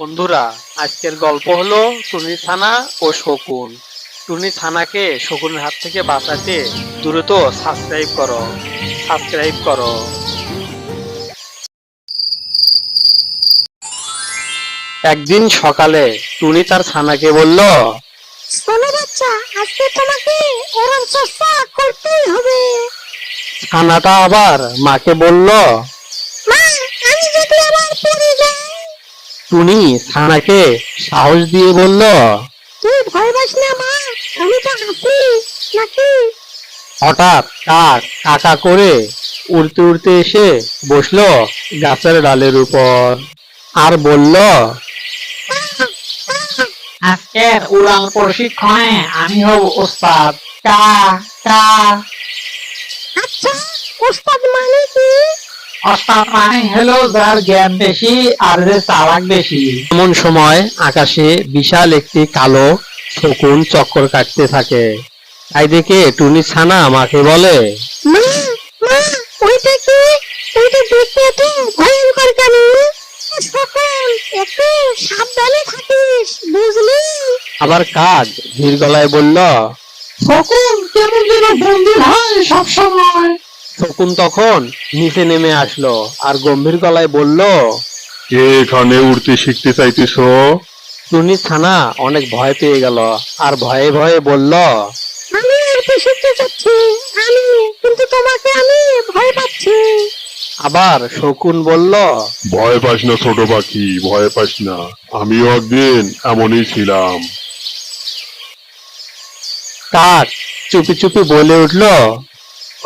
বন্ধুরা, আজকের গল্প হলো টুনি ছানা ও শকুন। টুনি ছানাকে শকুনের হাত থেকে বাঁচাতে দ্রুত সাবস্ক্রাইব করো। একদিন সকালে টুনি তার ছানাকে বলল, শোনো বাচ্চা, আজকে তোমাকে ওরম চেষ্টা করতেই হবে। ছানাটা আবার মাকে বলল। মা, আমি যদি আবার পড়ে যাই? টুনি ছানাকে সাহস দিয়ে বলল, তুই ভয় পাস না মা, আমি তো আছি নাকি। হঠাৎ কাক কাকা করে উড়তে উড়তে এসে বসলো গাছের ডালের উপর আর বলল, আজকের উড়াল প্রশিক্ষণে আমি হব ওস্তাদ। কা কা আচ্ছা, ওস্তাদ মানে কি? ওস্তাদ মানে হলো যার জ্ঞান বেশি আর যে চালাক বেশি। এমন সময় আকাশে বিশাল একটি কালো শকুন চক্কর কাটতে থাকে। তাই দেখে টুনি ছানা মাকে বলে, মা, মা, ওইটা কি? ওইটা দেখতে এত ভয়ঙ্কর কেন? সকল একটু সাবধানে থাকিস, বুঝলি? আবার কাক ধীর গলায় বলল। শকুন কেমন যেন বন্দী হয় সব সময়। শকুন তখন নিচে নেমে আসলো আর গম্ভীর গলায় বলল, কে এখানে উড়তে শিখতে চাইতেছ? টুনি ছানা অনেক ভয় পেয়ে গেল আর ভয়ে ভয়ে বলল, আমি উড়তে শিখতে চাচ্ছি, কিন্তু তোমাকে আমি ভয় পাচ্ছি। আবার শকুন বলল, ভয় পাস না ছোট পাখি, ভয় পাস না, আমিও একদিন এমনই ছিলাম। কাক চুপি চুপি বলে উঠল,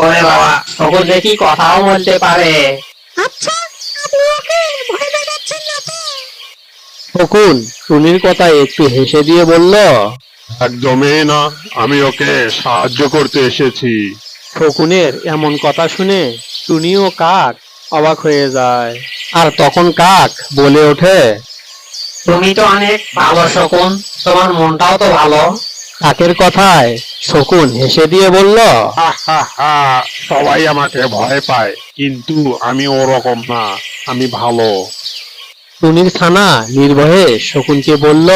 ওরে বাবা, শকুন দেখি কথাও বলতে পারে। আচ্ছা, আপনি ওকে ভয় দেখাচ্ছেন না তো? শকুন টুনির কথা একটু হেসে দিয়ে বলল, একদমই না, আমি ওকে সাহায্য করতে এসেছি। শকুনের এমন কথা শুনে টুনি ও কাক অবাক হয়ে যায়। আর তখন কাক বলে ওঠে, তুমি তো অনেক ভালো শকুন, তোমার মনটাও তো ভালো। কাকের কথায় শকুন হেসে দিয়ে বলল, হা হা হা, সবাই আমাকে ভয় পায়, কিন্তু আমি ওরকম না, আমি ভালো। টুনির ছানা নির্ভয়ে শকুনকে বলল,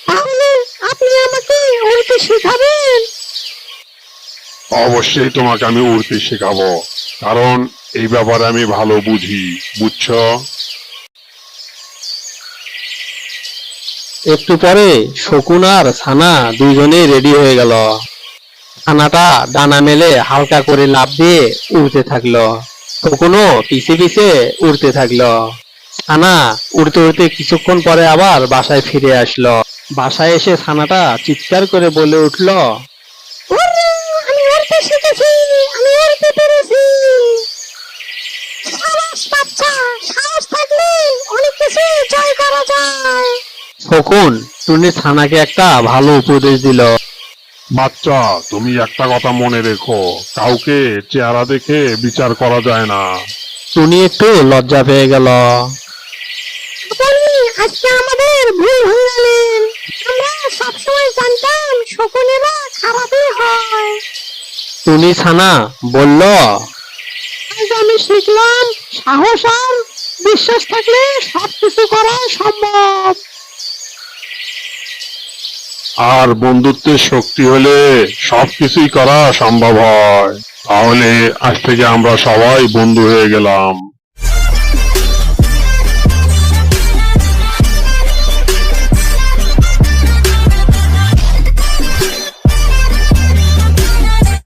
তাহলে আপনি আমাকে উড়তে শেখাবেন? অবশ্যই তোমাকে আমি উড়তে শেখাবো, কারণ এই ব্যাপারে আমি ভালো বুঝি, বুঝছো? একটু পরে শকুন আর ছানা দুইজনেই রেডি হয়ে গেল। ছানাটা ডানা মেলে হালকা করে লাফ দিয়ে উড়তে থাকলো। শকুনও পিছে পিছে উড়তে থাকলো। ছানা উড়তে উড়তে কিছুক্ষণ পরে আবার বাসায় ফিরে আসলো। বাসায় এসে ছানাটা চিৎকার করে বলে উঠলো, ওরে, আমি উড়তে শিখেছি, আমি উড়তে পেরেছি। সাবাস বাচ্চা, সাহস থাকলে অনেক কিছু জয় করা যায়। শকুন টুনি ছানাকে একটা ভালো উপদেশ দিল। বাচ্চা, তুমি একটা কথা মনে রেখো, কাউকে চেহারা দেখে বিচার করা যায় না। টুনি একটু লজ্জা পেয়ে গেল। আপনি আজকে আমাদের ভুল ভাঙালেন। আমরা সবসময় জানতাম শকুনেরা খারাপই হয়। টুনি ছানা বলল, আজ আমি শিখলাম, সাহস আর বিশ্বাস থাকলে সবকিছু করা সম্ভব। আর বন্ধুত্বের শক্তি হলে সবকিছুই করা সম্ভব হয়। তাহলে আজ থেকে আমরা সবাই বন্ধু হয়ে গেলাম।